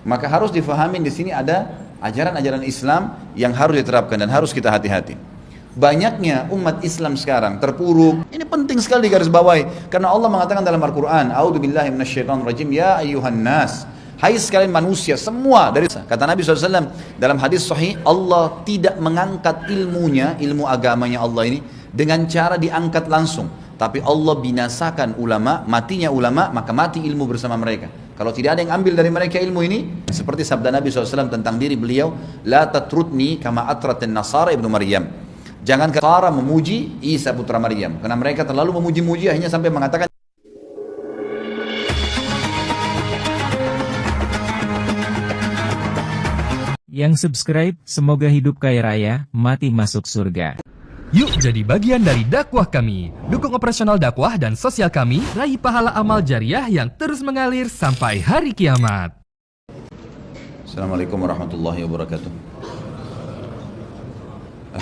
Maka harus difahami di sini ada ajaran-ajaran Islam yang harus diterapkan dan harus kita hati-hati. Banyaknya umat Islam sekarang terpuruk. Ini penting sekali garis bawahi karena Allah mengatakan dalam Al-Qur'an, "A'udzubillahi minasyaitonirrajim, ya ayyuhan nas." Hai sekalian manusia semua dari kata Nabi SAW dalam hadis sahih, Allah tidak mengangkat ilmunya, ilmu agamanya Allah ini dengan cara diangkat langsung. Tapi Allah binasakan ulama, matinya ulama, maka mati ilmu bersama mereka. Kalau tidak ada yang ambil dari mereka ilmu ini, seperti sabda Nabi SAW tentang diri beliau, La tatrutni kama atratin nasara ibnu Maryam. Jangan Nasara memuji Isa putra Maryam, karena mereka terlalu memuji-muji akhirnya sampai mengatakan yang subscribe, semoga hidup kaya raya, mati masuk surga. Yuk jadi bagian dari dakwah kami. Dukung operasional dakwah dan sosial kami, raih pahala amal jariah yang terus mengalir sampai hari kiamat. Assalamualaikum warahmatullahi wabarakatuh.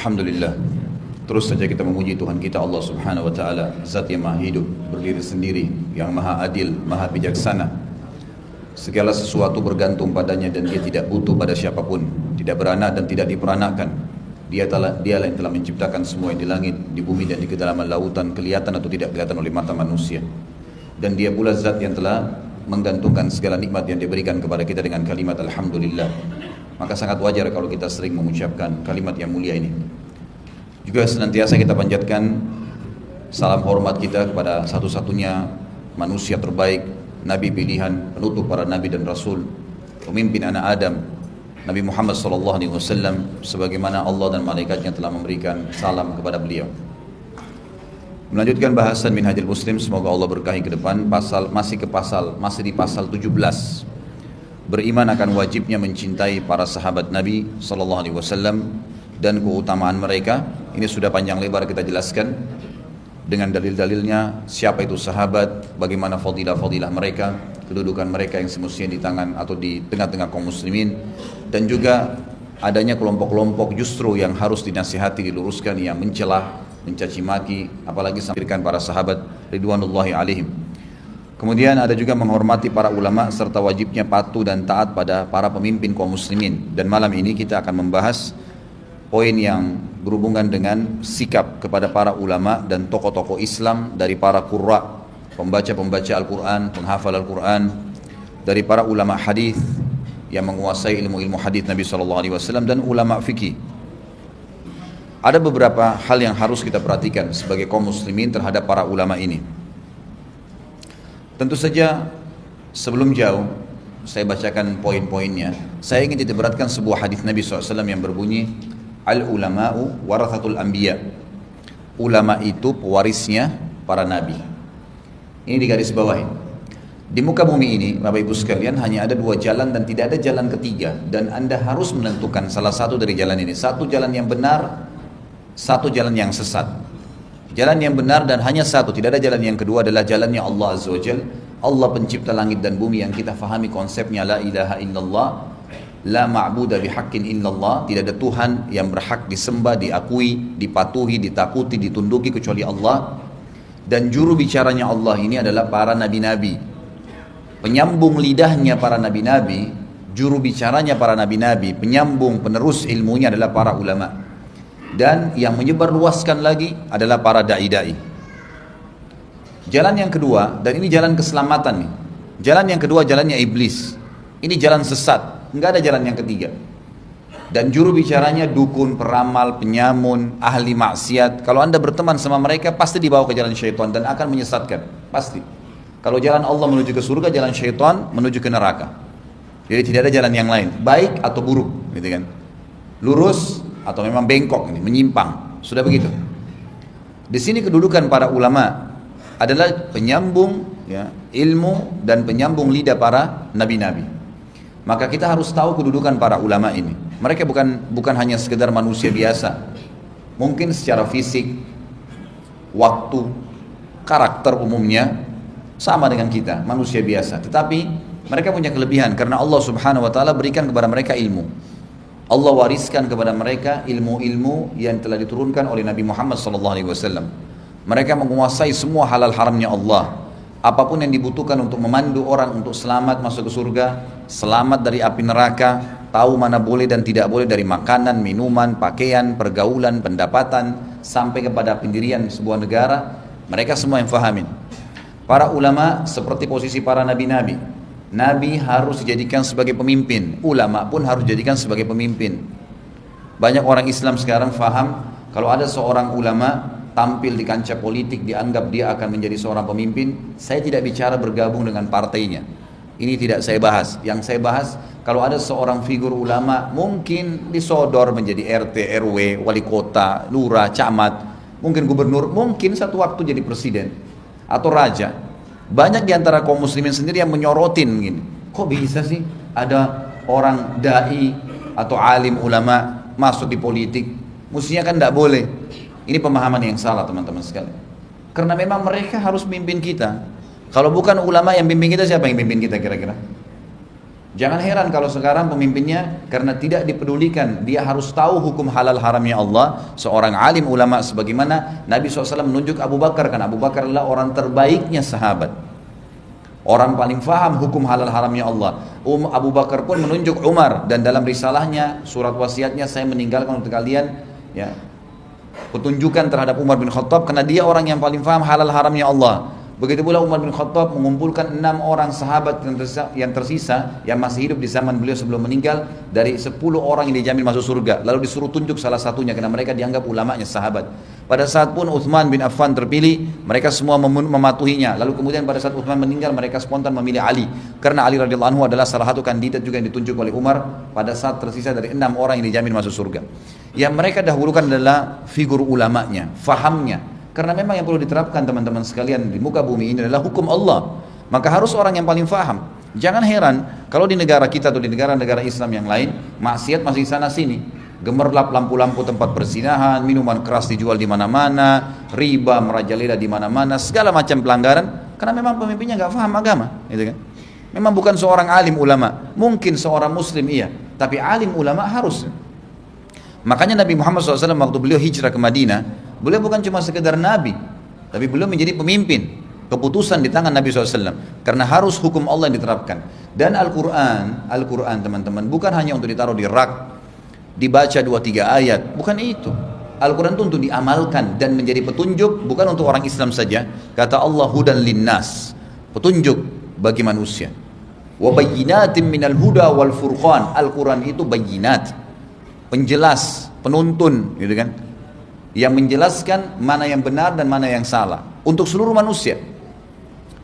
Alhamdulillah. Terus saja kita memuji Tuhan kita Allah Subhanahu wa taala, Zat yang Maha Hidup, berdiri sendiri, yang Maha Adil, Maha Bijaksana. Segala sesuatu bergantung padanya dan dia tidak butuh pada siapapun, tidak beranak dan tidak diperanakan. Dialah yang telah menciptakan semua yang di langit, di bumi dan di kedalaman lautan, kelihatan atau tidak kelihatan oleh mata manusia. Dan dia pula zat yang telah menggantungkan segala nikmat yang diberikan kepada kita dengan kalimat Alhamdulillah. Maka sangat wajar kalau kita sering mengucapkan kalimat yang mulia ini. Juga senantiasa kita panjatkan salam hormat kita kepada satu-satunya manusia terbaik, Nabi pilihan, penutup para Nabi dan Rasul, pemimpin anak Adam, Nabi Muhammad SAW, sebagaimana Allah dan malaikatnya telah memberikan salam kepada beliau. Melanjutkan bahasan Minhajul Muslim, semoga Allah berkahi ke depan. Masih di pasal 17. Beriman akan wajibnya mencintai para sahabat Nabi SAW dan keutamaan mereka. Ini sudah panjang lebar kita jelaskan dengan dalil-dalilnya, siapa itu sahabat, bagaimana fadilah-fadilah mereka, kedudukan mereka yang semestinya di tangan atau di tengah-tengah kaum muslimin, dan juga adanya kelompok-kelompok justru yang harus dinasihati, diluruskan, yang mencelah, mencaci maki, apalagi sampaikan para sahabat ridwanullahi alaihim. Kemudian ada juga menghormati para ulama serta wajibnya patuh dan taat pada para pemimpin kaum muslimin. Dan malam ini kita akan membahas poin yang berhubungan dengan sikap kepada para ulama dan tokoh-tokoh Islam, dari para qurra, pembaca-pembaca Al-Quran, penghafal Al-Quran, dari para ulama hadis yang menguasai ilmu-ilmu hadis Nabi SAW, dan ulama fikih. Ada beberapa hal yang harus kita perhatikan sebagai kaum muslimin terhadap para ulama ini. Tentu saja sebelum jauh saya bacakan poin-poinnya, saya ingin titik beratkan sebuah hadis Nabi SAW yang berbunyi, Al-ulama'u warathatul anbiya. Ulama itu pewarisnya para nabi. Ini di garis bawah. Di muka bumi ini, Bapak Ibu sekalian, hanya ada dua jalan dan tidak ada jalan ketiga. Dan Anda harus menentukan salah satu dari jalan ini. Satu jalan yang benar, satu jalan yang sesat. Jalan yang benar dan hanya satu, tidak ada jalan yang kedua, adalah jalannya Allah Azza wa Jal. Allah pencipta langit dan bumi yang kita fahami konsepnya la ilaha illallah. La ma'buda bihaqqin illallah, tidak ada Tuhan yang berhak disembah, diakui, dipatuhi, ditakuti, ditunduki kecuali Allah. Dan juru bicaranya Allah ini adalah para nabi-nabi. Penyambung lidahnya para nabi-nabi, juru bicaranya para nabi-nabi, penyambung penerus ilmunya adalah para ulama. Dan yang menyebarluaskan lagi adalah para dai-dai. Jalan yang kedua, dan ini jalan keselamatan nih. Jalan yang kedua jalannya iblis. Ini jalan sesat. Enggak ada jalan yang ketiga. Dan juru bicaranya dukun, peramal, penyamun, ahli maksiat. Kalau Anda berteman sama mereka, pasti dibawa ke jalan syaitan dan akan menyesatkan. Pasti. Kalau jalan Allah menuju ke surga, jalan syaitan menuju ke neraka. Jadi tidak ada jalan yang lain, baik atau buruk, gitu kan. Lurus atau memang bengkok, ini menyimpang. Sudah begitu. Di sini kedudukan para ulama adalah penyambung ya, ilmu dan penyambung lidah para nabi-nabi. Maka kita harus tahu kedudukan para ulama ini. Mereka bukan hanya sekedar manusia biasa. Mungkin secara fisik, waktu, karakter umumnya sama dengan kita, manusia biasa. Tetapi mereka punya kelebihan karena Allah Subhanahu wa taala berikan kepada mereka ilmu. Allah wariskan kepada mereka ilmu-ilmu yang telah diturunkan oleh Nabi Muhammad SAW. Mereka menguasai semua halal haramnya Allah. Apapun yang dibutuhkan untuk memandu orang untuk selamat masuk ke surga, selamat dari api neraka, tahu mana boleh dan tidak boleh dari makanan, minuman, pakaian, pergaulan, pendapatan, sampai kepada pendirian sebuah negara. Mereka semua yang fahamin. Para ulama seperti posisi para nabi-nabi. Nabi harus dijadikan sebagai pemimpin, ulama pun harus dijadikan sebagai pemimpin. Banyak orang Islam sekarang faham kalau ada seorang ulama tampil di kancah politik dianggap dia akan menjadi seorang pemimpin. Saya tidak bicara bergabung dengan partainya. Ini tidak saya bahas. Yang saya bahas kalau ada seorang figur ulama mungkin disodor menjadi RT, RW, wali kota, lurah, camat, mungkin gubernur, mungkin satu waktu jadi presiden atau raja. Banyak diantara kaum muslimin sendiri yang menyorotin gini, kok bisa sih ada orang dai atau alim ulama masuk di politik? Mestinya kan tidak boleh. Ini pemahaman yang salah teman-teman sekalian. Karena memang mereka harus memimpin kita. Kalau bukan ulama yang bimbing kita, siapa yang bimbing kita kira-kira? Jangan heran kalau sekarang pemimpinnya karena tidak dipedulikan, dia harus tahu hukum halal haramnya Allah. Seorang alim ulama sebagaimana Nabi SAW menunjuk Abu Bakar, karena Abu Bakar adalah orang terbaiknya sahabat, orang paling faham hukum halal haramnya Allah. Abu Bakar pun menunjuk Umar, dan dalam risalahnya, surat wasiatnya, saya meninggalkan untuk kalian ya petunjukan terhadap Umar bin Khattab, karena dia orang yang paling faham halal haramnya Allah. Begitu pula Umar bin Khattab mengumpulkan 6 orang sahabat yang tersisa yang masih hidup di zaman beliau sebelum meninggal, dari 10 orang yang dijamin masuk surga, lalu disuruh tunjuk salah satunya karena mereka dianggap ulamanya sahabat. Pada saat pun Uthman bin Affan terpilih, mereka semua mematuhinya. Lalu kemudian pada saat Uthman meninggal, mereka spontan memilih Ali, karena Ali radhiyallahu anhu adalah salah satu kandidat juga yang ditunjuk oleh Umar pada saat tersisa dari 6 orang yang dijamin masuk surga. Yang mereka dahulukan adalah figur ulamanya, fahamnya. Karena memang yang perlu diterapkan teman-teman sekalian di muka bumi ini adalah hukum Allah. Maka harus orang yang paling faham. Jangan heran kalau di negara kita atau di negara-negara Islam yang lain, maksiat masih sana sini. Gemerlap lampu-lampu tempat perzinahan, minuman keras dijual di mana-mana, riba merajalela di mana-mana, segala macam pelanggaran. Karena memang pemimpinnya nggak paham agama, gitu kan? Memang bukan seorang alim ulama. Mungkin seorang muslim iya, tapi alim ulama harus. Makanya Nabi Muhammad SAW waktu beliau hijrah ke Madinah, beliau bukan cuma sekedar Nabi, tapi beliau menjadi pemimpin. Keputusan di tangan Nabi SAW, karena harus hukum Allah yang diterapkan. Dan Al-Quran teman-teman, bukan hanya untuk ditaruh di rak, dibaca 2-3 ayat, bukan itu. Al-Quran itu untuk diamalkan dan menjadi petunjuk, bukan untuk orang Islam saja. Kata Allah, hudan linnas, petunjuk bagi manusia. Wa bayyinatin minal huda wal furqan. Al-Quran itu bayyinat, penjelas, penuntun, gitu kan, yang menjelaskan mana yang benar dan mana yang salah untuk seluruh manusia.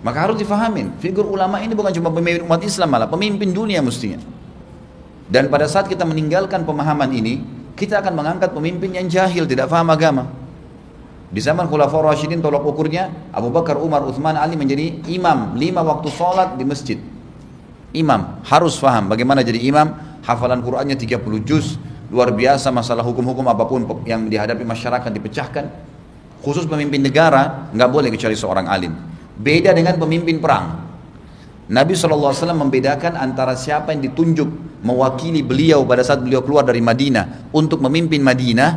Maka harus difahamin, figur ulama ini bukan cuma pemimpin umat Islam, malah pemimpin dunia mestinya. Dan pada saat kita meninggalkan pemahaman ini, kita akan mengangkat pemimpin yang jahil, tidak faham agama. Di zaman Khulafaur Rasyidin, tolak ukurnya Abu Bakar, Umar, Uthman, Ali menjadi imam 5 waktu sholat di masjid. Imam harus faham bagaimana jadi imam, hafalan Qur'annya 30 juz, luar biasa. Masalah hukum-hukum apapun yang dihadapi masyarakat dipecahkan. Khusus pemimpin negara nggak boleh kecuali seorang alim. Beda dengan pemimpin perang. Nabi SAW membedakan antara siapa yang ditunjuk mewakili beliau pada saat beliau keluar dari Madinah untuk memimpin Madinah,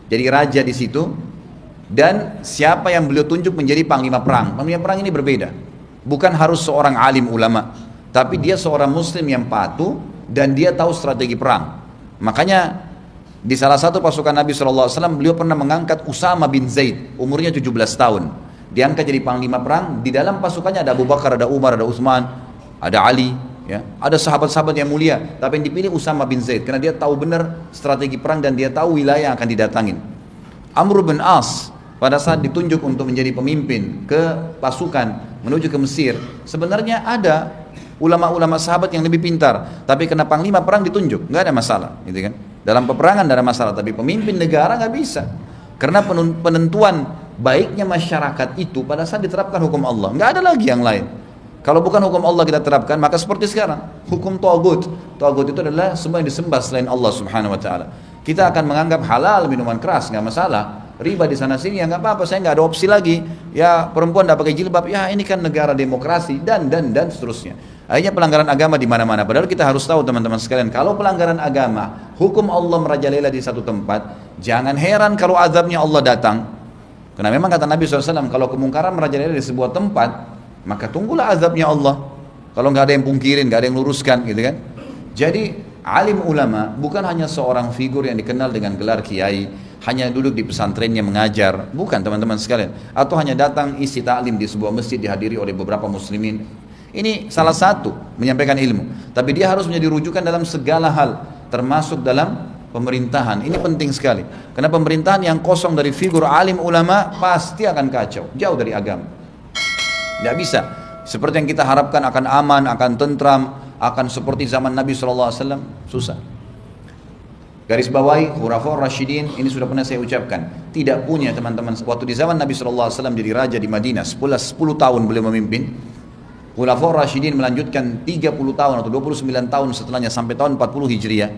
jadi raja di situ, dan siapa yang beliau tunjuk menjadi panglima perang. Panglima perang ini berbeda. Bukan harus seorang alim ulama, tapi dia seorang muslim yang patuh dan dia tahu strategi perang. Makanya di salah satu pasukan Nabi SAW, beliau pernah mengangkat Usama bin Zaid, umurnya 17 tahun. Diangkat jadi panglima perang. Di dalam pasukannya ada Abu Bakar, ada Umar, ada Uthman, ada Ali, ya, ada sahabat-sahabat yang mulia. Tapi yang dipilih Usama bin Zaid karena dia tahu benar strategi perang dan dia tahu wilayah yang akan didatangin. Amr bin As pada saat ditunjuk untuk menjadi pemimpin ke pasukan menuju ke Mesir, sebenarnya ada ulama-ulama sahabat yang lebih pintar, tapi kena panglima perang ditunjuk, nggak ada masalah, gitu kan? Dalam peperangan tidak ada masalah, tapi pemimpin negara nggak bisa, karena penentuan baiknya masyarakat itu pada saat diterapkan hukum Allah, nggak ada lagi yang lain. Kalau bukan hukum Allah kita terapkan, maka seperti sekarang, hukum Tagut. Tagut itu adalah semua yang disembah selain Allah Subhanahu Wa Taala. Kita akan menganggap halal minuman keras, nggak masalah. Riba di sana sini ya nggak apa-apa, saya nggak ada opsi lagi. Ya perempuan tidak pakai jilbab, ya ini kan negara demokrasi dan seterusnya. Akhirnya pelanggaran agama di mana-mana. Padahal kita harus tahu teman-teman sekalian, kalau pelanggaran agama, hukum Allah merajalela di satu tempat, jangan heran kalau azabnya Allah datang. Karena memang kata Nabi SAW, kalau kemungkaran merajalela di sebuah tempat, maka tunggulah azabnya Allah. Kalau nggak ada yang pungkirin, nggak ada yang luruskan, gitu kan. Jadi alim ulama bukan hanya seorang figur yang dikenal dengan gelar kiai, hanya duduk di pesantrennya mengajar, bukan teman-teman sekalian. Atau hanya datang isi taklim di sebuah masjid dihadiri oleh beberapa muslimin. Ini salah satu menyampaikan ilmu. Tapi dia harus menjadi rujukan dalam segala hal, termasuk dalam pemerintahan. Ini penting sekali. Karena pemerintahan yang kosong dari figur alim ulama pasti akan kacau, jauh dari agama. Tidak bisa. Seperti yang kita harapkan akan aman, akan tentram, akan seperti zaman Nabi SAW, susah. Garis bawahi, Khulafaur Rasyidin, ini sudah pernah saya ucapkan. Tidak punya teman-teman, waktu di zaman Nabi SAW jadi raja di Madinah, 10 tahun beliau memimpin. Khulafaur Rasyidin melanjutkan 30 tahun atau 29 tahun setelahnya sampai tahun 40 Hijriah.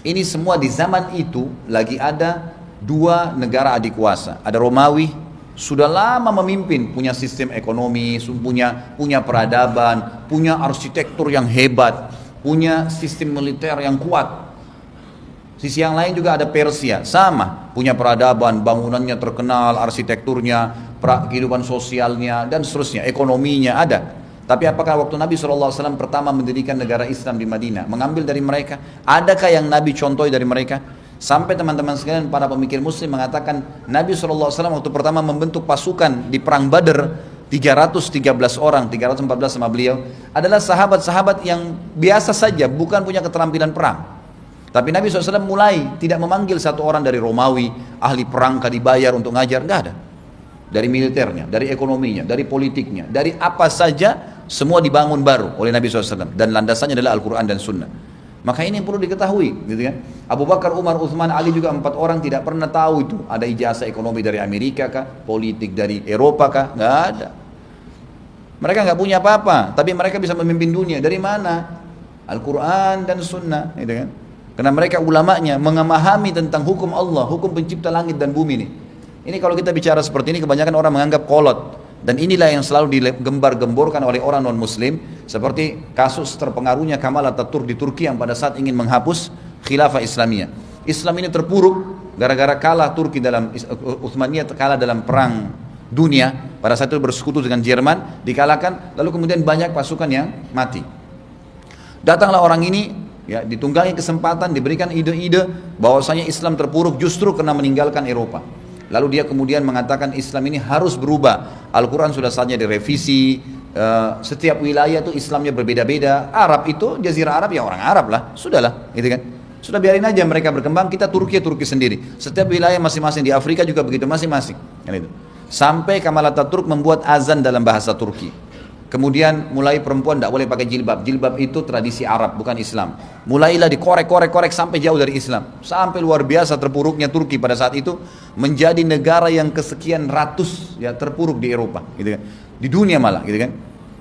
Ini semua di zaman itu lagi ada dua negara adik kuasa. Ada Romawi, sudah lama memimpin, punya sistem ekonomi, punya peradaban, punya arsitektur yang hebat, punya sistem militer yang kuat. Sisi yang lain juga ada Persia, sama, punya peradaban, bangunannya terkenal, arsitekturnya, kehidupan sosialnya, dan seterusnya, ekonominya ada. Tapi apakah waktu Nabi SAW pertama mendirikan negara Islam di Madinah, mengambil dari mereka? Adakah yang Nabi contohi dari mereka? Sampai teman-teman sekalian para pemikir muslim mengatakan Nabi SAW waktu pertama membentuk pasukan di perang Badr 313 orang, 314 sama beliau adalah sahabat-sahabat yang biasa saja, bukan punya keterampilan perang. Tapi Nabi SAW mulai tidak memanggil satu orang dari Romawi, ahli perang dibayar untuk ngajar, enggak ada. Dari militernya, dari ekonominya, dari politiknya, dari apa saja semua dibangun baru oleh Nabi SAW dan landasannya adalah Al-Quran dan Sunnah. Maka ini yang perlu diketahui, gitu kan? Abu Bakar, Umar, Uthman, Ali juga 4 orang tidak pernah tahu itu ada ijazah ekonomi dari Amerika kah, politik dari Eropa kah? Nggak ada. Mereka nggak punya apa-apa, tapi mereka bisa memimpin dunia. Dari mana? Al-Quran dan Sunnah, gitu kan? Karena mereka ulamanya memahami tentang hukum Allah, hukum pencipta langit dan bumi ini. Ini kalau kita bicara seperti ini, kebanyakan orang menganggap kolot. Dan inilah yang selalu digembar-gemborkan oleh orang non-muslim, seperti kasus terpengaruhnya Kemal Atatürk di Turki yang pada saat ingin menghapus khilafah Islamiyah. Islam ini terpuruk gara-gara kalah Turki dalam Utsmaniyah, kalah dalam perang dunia. Pada saat itu bersekutu dengan Jerman, dikalahkan, lalu kemudian banyak pasukan yang mati. Datanglah orang ini, ya, ditunggangi kesempatan, diberikan ide-ide bahwasanya Islam terpuruk justru karena meninggalkan Eropa. Lalu dia kemudian mengatakan Islam ini harus berubah. Al-Quran sudah saatnya direvisi. Setiap wilayah itu Islamnya berbeda-beda. Arab itu, Jazirah Arab ya orang Arab lah. Sudahlah, gitu kan. Sudah biarin aja mereka berkembang. Kita Turki sendiri. Setiap wilayah masing-masing, di Afrika juga begitu masing-masing. Kan itu. Sampai Kemal Atatürk membuat azan dalam bahasa Turki. Kemudian mulai perempuan tidak boleh pakai jilbab. Jilbab itu tradisi Arab, bukan Islam. Mulailah dikorek sampai jauh dari Islam. Sampai luar biasa terpuruknya Turki pada saat itu menjadi negara yang kesekian ratus ya terpuruk di Eropa, gitu kan. Di dunia malah, gitu kan.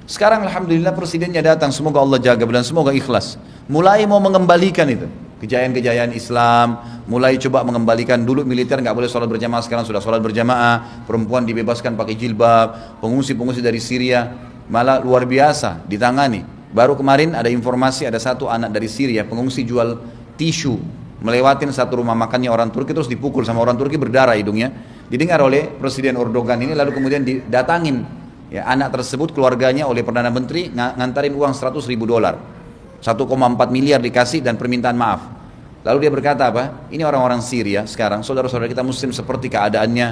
Sekarang alhamdulillah presidennya datang, semoga Allah jaga dan semoga ikhlas. Mulai mau mengembalikan itu kejayaan-kejayaan Islam, mulai coba mengembalikan. Dulu militer nggak boleh sholat berjamaah, sekarang sudah sholat berjamaah. Perempuan dibebaskan pakai jilbab. Pengungsi dari Syria malah luar biasa ditangani. Baru kemarin ada informasi ada satu anak dari Syria pengungsi jual tisu melewatin satu rumah makannya orang Turki, terus dipukul sama orang Turki, berdarah hidungnya. Didengar oleh Presiden Erdogan ini, lalu kemudian didatangin ya anak tersebut, keluarganya, oleh Perdana Menteri, ngantarin uang $100.000, 1,4 miliar dikasih dan permintaan maaf. Lalu dia berkata apa? Ini orang-orang Syria sekarang, saudara-saudara kita Muslim seperti keadaannya.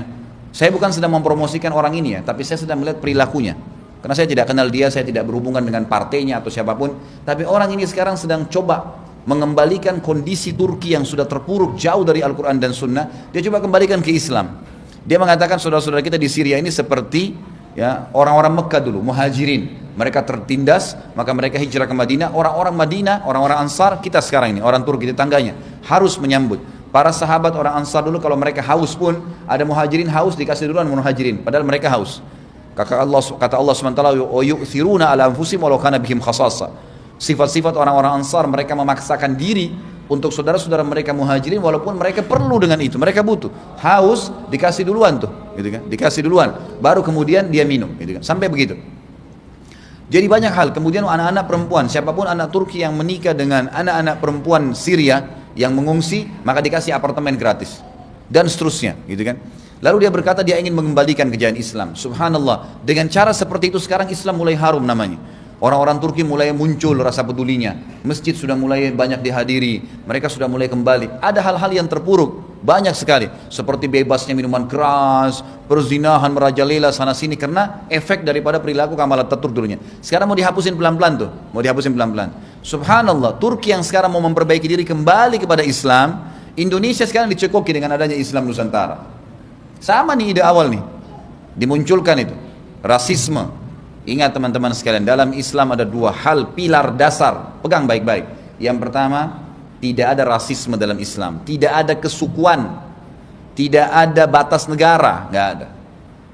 Saya bukan sedang mempromosikan orang ini ya, tapi saya sedang melihat perilakunya. Karena saya tidak kenal dia, saya tidak berhubungan dengan partainya atau siapapun. Tapi orang ini sekarang sedang coba mengembalikan kondisi Turki yang sudah terpuruk jauh dari Al-Quran dan Sunnah. Dia coba kembalikan ke Islam. Dia mengatakan saudara-saudara kita di Syria ini seperti ya orang-orang Mekah dulu, muhajirin. Mereka tertindas, maka mereka hijrah ke Madinah. Orang-orang Madinah, orang-orang Ansar, kita sekarang ini, orang Turki tetangganya, harus menyambut. Para sahabat orang Ansar dulu kalau mereka haus pun, ada muhajirin haus dikasih duluan muhajirin, padahal mereka haus. Kata Allah SWT, yu'thiruna ala anfusihim walau kana bihim khasasa. Sifat-sifat orang-orang Ansar, mereka memaksakan diri untuk saudara-saudara mereka muhajirin walaupun mereka perlu dengan itu, mereka butuh. Haus dikasih duluan tuh, gitu kan? Dikasih duluan, baru kemudian dia minum, gitu kan? Sampai begitu. Jadi banyak hal. Kemudian anak-anak perempuan, siapapun anak Turki yang menikah dengan anak-anak perempuan Syria yang mengungsi, maka dikasih apartemen gratis dan seterusnya, gitu kan? Lalu dia berkata dia ingin mengembalikan kejayaan Islam. Subhanallah, dengan cara seperti itu sekarang Islam mulai harum namanya. Orang-orang Turki mulai muncul rasa pedulinya. Masjid sudah mulai banyak dihadiri. Mereka sudah mulai kembali. Ada hal-hal yang terpuruk. Banyak sekali. Seperti bebasnya minuman keras. Perzinahan merajalela sana sini. Karena efek daripada perilaku Kemal Atatürk dulunya. Sekarang mau dihapusin pelan-pelan tuh. Mau dihapusin pelan-pelan. Subhanallah. Turki yang sekarang mau memperbaiki diri kembali kepada Islam. Indonesia sekarang dicekoki dengan adanya Islam Nusantara. Sama nih ide awal nih. Dimunculkan itu. Rasisme. Ingat teman-teman sekalian, dalam Islam ada dua hal pilar dasar, pegang baik-baik. Yang pertama, tidak ada rasisme dalam Islam, tidak ada kesukuan, tidak ada batas negara, nggak ada.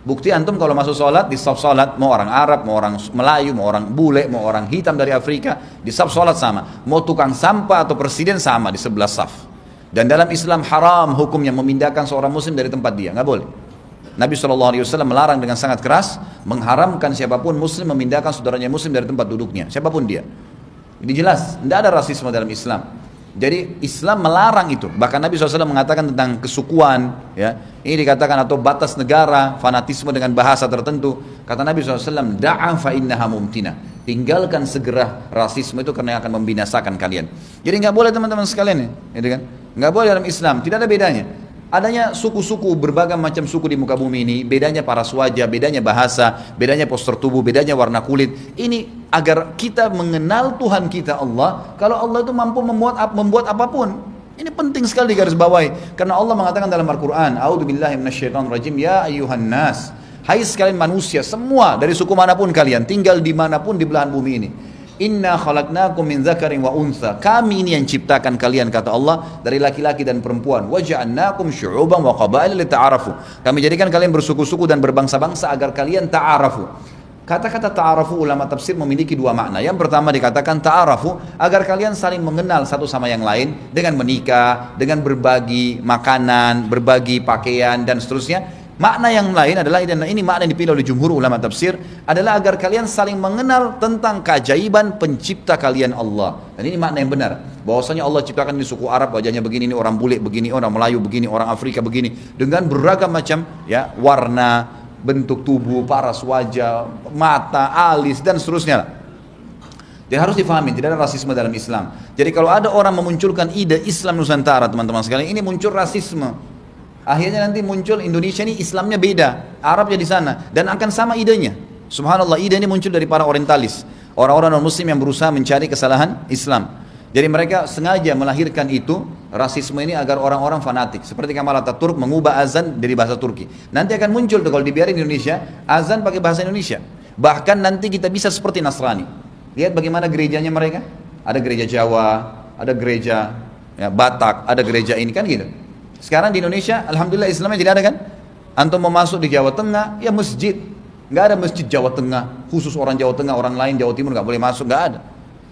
Bukti antum kalau masuk sholat, di saf sholat, mau orang Arab, mau orang Melayu, mau orang bule, mau orang hitam dari Afrika, di saf sholat sama. Mau tukang sampah atau presiden sama di sebelah saf. Dan dalam Islam haram hukumnya memindahkan seorang muslim dari tempat dia, nggak boleh. Nabi SAW melarang dengan sangat keras, mengharamkan siapapun muslim memindahkan saudaranya muslim dari tempat duduknya, siapapun dia. Ini jelas, tidak ada rasisme dalam Islam. Jadi Islam melarang itu. Bahkan Nabi SAW mengatakan tentang kesukuan, ya, ini dikatakan atau batas negara, fanatisme dengan bahasa tertentu. Kata Nabi SAW, da'a fa innaha mumtina. Tinggalkan segera rasisme itu karena akan membinasakan kalian. Jadi nggak boleh teman-teman sekalian, ya, gitu kan? Nggak boleh dalam Islam, tidak ada bedanya. Adanya suku-suku, berbagai macam suku di muka bumi ini, bedanya paras wajah, bedanya bahasa, bedanya postur tubuh, bedanya warna kulit. Ini agar kita mengenal Tuhan kita Allah, kalau Allah itu mampu membuat apapun. Ini penting sekali digarisbawahi, karena Allah mengatakan dalam Al-Quran, A'udzubillahi minasyaitonirrajim, ya ayyuhan nas, hai sekalian manusia, semua dari suku manapun kalian, tinggal dimanapun di belahan bumi ini. Inna khalaqnakum min dzakarin wa untha. Kami ini yang ciptakan kalian, kata Allah, dari laki-laki dan perempuan. Wa ja'alnakum syu'uban wa qabaila lita'arafu. Kami jadikan kalian bersuku-suku dan berbangsa-bangsa agar kalian ta'arafu. Kata-kata ta'arafu ulama tafsir memiliki dua makna. Yang pertama dikatakan ta'arafu agar kalian saling mengenal satu sama yang lain dengan menikah, dengan berbagi makanan, berbagi pakaian dan seterusnya. Makna yang lain adalah, dan ini makna yang dipilih oleh jumhur ulama tafsir, adalah agar kalian saling mengenal tentang keajaiban pencipta kalian Allah. Dan ini makna yang benar, bahwasanya Allah ciptakan di suku Arab wajahnya begini, ini orang bule begini, orang Melayu begini, orang Afrika begini, dengan beragam macam ya warna, bentuk tubuh, paras wajah, mata, alis dan seterusnya. Jadi harus difahami, tidak ada rasisme dalam Islam. Jadi kalau ada orang memunculkan ide Islam Nusantara, teman-teman sekalian, ini muncul rasisme. Akhirnya nanti muncul Indonesia ini Islamnya beda, Arabnya di sana, dan akan sama idenya. Subhanallah, ide ini muncul dari para orientalis, orang-orang non-muslim yang berusaha mencari kesalahan Islam. Jadi mereka sengaja melahirkan itu, rasisme ini, agar orang-orang fanatik. Seperti Kemal Atatürk mengubah azan dari bahasa Turki. Nanti akan muncul tuh kalau dibiarin di Indonesia, azan pakai bahasa Indonesia. Bahkan nanti kita bisa seperti Nasrani. Lihat bagaimana gerejanya mereka. Ada gereja Jawa, ada gereja ya, Batak, ada gereja ini, kan gitu. Sekarang di Indonesia, alhamdulillah Islamnya tidak ada kan? Antum mau masuk di Jawa Tengah, ya masjid. Nggak ada masjid Jawa Tengah, khusus orang Jawa Tengah, orang lain Jawa Timur nggak boleh masuk, nggak ada.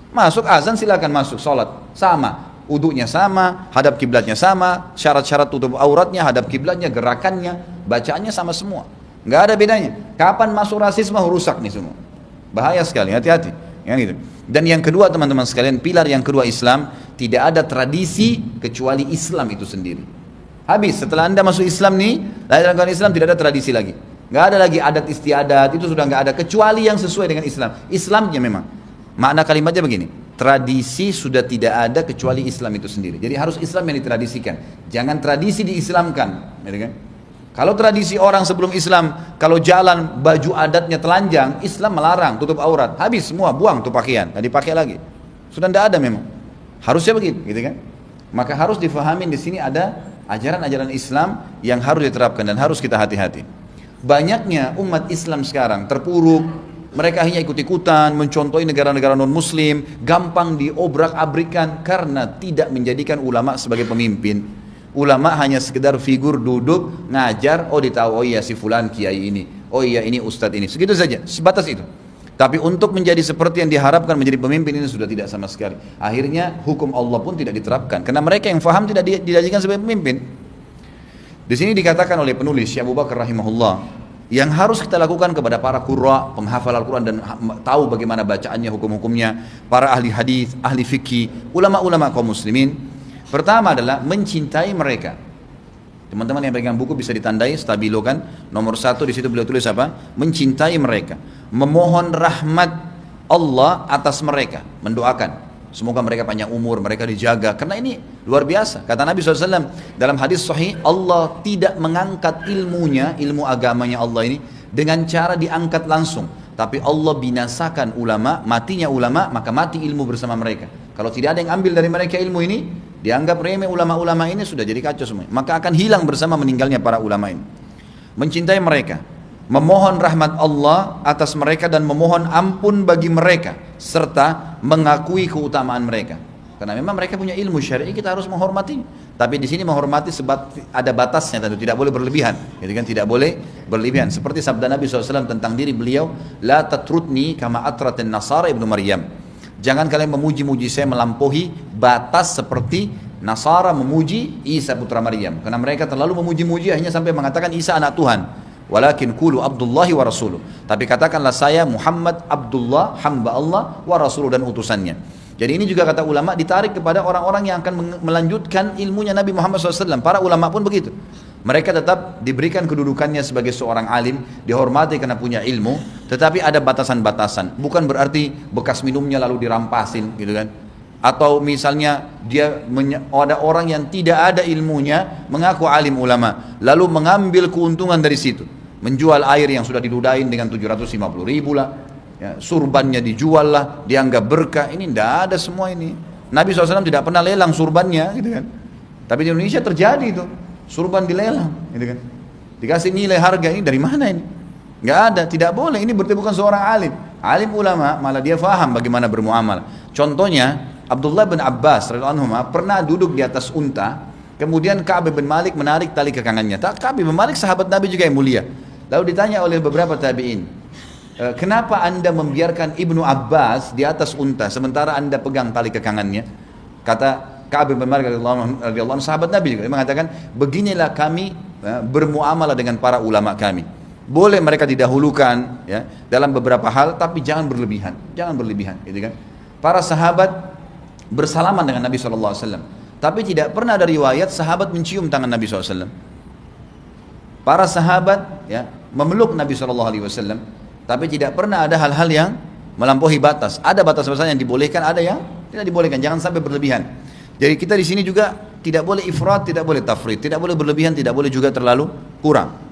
Masuk azan silakan masuk, sholat sama, wudunya sama, hadap kiblatnya sama, syarat-syarat tutup auratnya, hadap kiblatnya, gerakannya, bacaannya sama semua. Nggak ada bedanya. Kapan masuk rasisme, rusak nih semua. Bahaya sekali, hati-hati. Yang gitu. Dan yang kedua teman-teman sekalian, pilar yang kedua Islam, tidak ada tradisi kecuali Islam itu sendiri. Habis, setelah anda masuk Islam nih, dalam Islam tidak ada tradisi lagi. Nggak ada lagi adat istiadat, itu sudah nggak ada, kecuali yang sesuai dengan Islam. Islamnya memang. Makna kalimatnya begini, tradisi sudah tidak ada kecuali Islam itu sendiri. Jadi harus Islam yang ditradisikan. Jangan tradisi diislamkan. Kan? Kalau tradisi orang sebelum Islam, kalau jalan baju adatnya telanjang, Islam melarang, tutup aurat. Habis semua, buang tuh pakaian, nggak dipakai lagi. Sudah tidak ada memang. Harusnya begitu, gitu kan? Maka harus difahamin di sini ada ajaran-ajaran Islam yang harus diterapkan dan harus kita hati-hati. Banyaknya umat Islam sekarang terpuruk, mereka hanya ikut-ikutan, mencontohi negara-negara non-muslim, gampang diobrak-abrikan karena tidak menjadikan ulama sebagai pemimpin. Ulama hanya sekedar figur duduk, ngajar, oh ditahu, oh iya si fulan kiai ini, oh iya ini ustadz ini, segitu saja, sebatas itu. Tapi untuk menjadi seperti yang diharapkan menjadi pemimpin ini sudah tidak sama sekali. Akhirnya hukum Allah pun tidak diterapkan karena mereka yang faham tidak dijadikan sebagai pemimpin. Di sini dikatakan oleh penulis Syekh Abu Bakar rahimahullah, yang harus kita lakukan kepada para qurra, penghafal Al-Quran dan tahu bagaimana bacaannya, hukum-hukumnya, para ahli hadis, ahli fikih, ulama-ulama kaum muslimin. Pertama adalah mencintai mereka. Teman-teman yang pegang buku bisa ditandai, stabilo kan? Nomor 1 di situ beliau tulis apa? Mencintai mereka, memohon rahmat Allah atas mereka, mendoakan semoga mereka panjang umur, mereka dijaga, karena ini luar biasa. Kata Nabi SAW dalam hadis sahih, Allah tidak mengangkat ilmunya, ilmu agamanya Allah ini dengan cara diangkat langsung, tapi Allah binasakan ulama, matinya ulama, maka mati ilmu bersama mereka. Kalau tidak ada yang ambil dari mereka ilmu ini, dianggap remeh ulama-ulama ini, sudah jadi kacau semuanya, maka akan hilang bersama meninggalnya para ulama ini. Mencintai mereka, memohon rahmat Allah atas mereka dan memohon ampun bagi mereka, serta mengakui keutamaan mereka. Karena memang mereka punya ilmu syar'i, kita harus menghormati. Tapi di sini menghormati sebab ada batasnya, tentu tidak boleh berlebihan. Jadi kan tidak boleh berlebihan. Seperti sabda Nabi SAW tentang diri beliau, la tatrutni kama atratin Nasara ibnu Maryam. Jangan kalian memuji-muji saya melampaui batas seperti Nasara memuji Isa putra Maryam. Karena mereka terlalu memuji-muji hanya sampai mengatakan Isa anak Tuhan. Walakin kulu Abdullahi wa Rasuluh. Tapi katakanlah saya Muhammad Abdullah, hamba Allah, wa Rasuluh, dan utusannya. Jadi ini juga kata ulama ditarik kepada orang-orang yang akan melanjutkan ilmunya Nabi Muhammad SAW. Para ulama pun begitu. Mereka tetap diberikan kedudukannya sebagai seorang alim, dihormati karena punya ilmu, tetapi ada batasan-batasan. Bukan berarti bekas minumnya lalu dirampasin, gitu kan? Atau misalnya ada orang yang tidak ada ilmunya mengaku alim ulama, lalu mengambil keuntungan dari situ, menjual air yang sudah diludahin dengan 750 ribu lah, ya, surbannya dijual lah, dianggap berkah. Ini tidak ada semua ini. Nabi SAW tidak pernah lelang surbannya, gitu kan? Tapi di Indonesia terjadi itu, surban dilelang, gitu kan? Dikasih nilai harga, ini dari mana ini? Nggak ada, tidak boleh. Ini berarti bukan seorang alim. Alim ulama malah dia faham bagaimana bermuamalah. Contohnya Abdullah bin Abbas radhiyallahu anhu pernah duduk di atas unta, kemudian Ka'ab bin Malik menarik tali kekangannya. Ka'ab bin Malik sahabat Nabi juga yang mulia. Lalu ditanya oleh beberapa tabi'in, kenapa anda membiarkan Ibnu Abbas di atas unta sementara anda pegang tali kekangannya? Kata Ka'ab bin Malik radhiyallahu anhu, sahabat Nabi juga, dia mengatakan, beginilah kami bermuamalah dengan para ulama kami. Boleh mereka didahulukan ya dalam beberapa hal, tapi jangan berlebihan, gitu kan? Para sahabat bersalaman dengan Nabi SAW, tapi tidak pernah ada riwayat sahabat mencium tangan Nabi SAW. Para sahabat ya memeluk Nabi SAW, tapi tidak pernah ada hal-hal yang melampaui batas. Ada batas-batasan yang dibolehkan, ada yang tidak dibolehkan. Jangan sampai berlebihan. Jadi kita di sini juga tidak boleh ifrat, tidak boleh tafrid, tidak boleh berlebihan, tidak boleh juga terlalu kurang.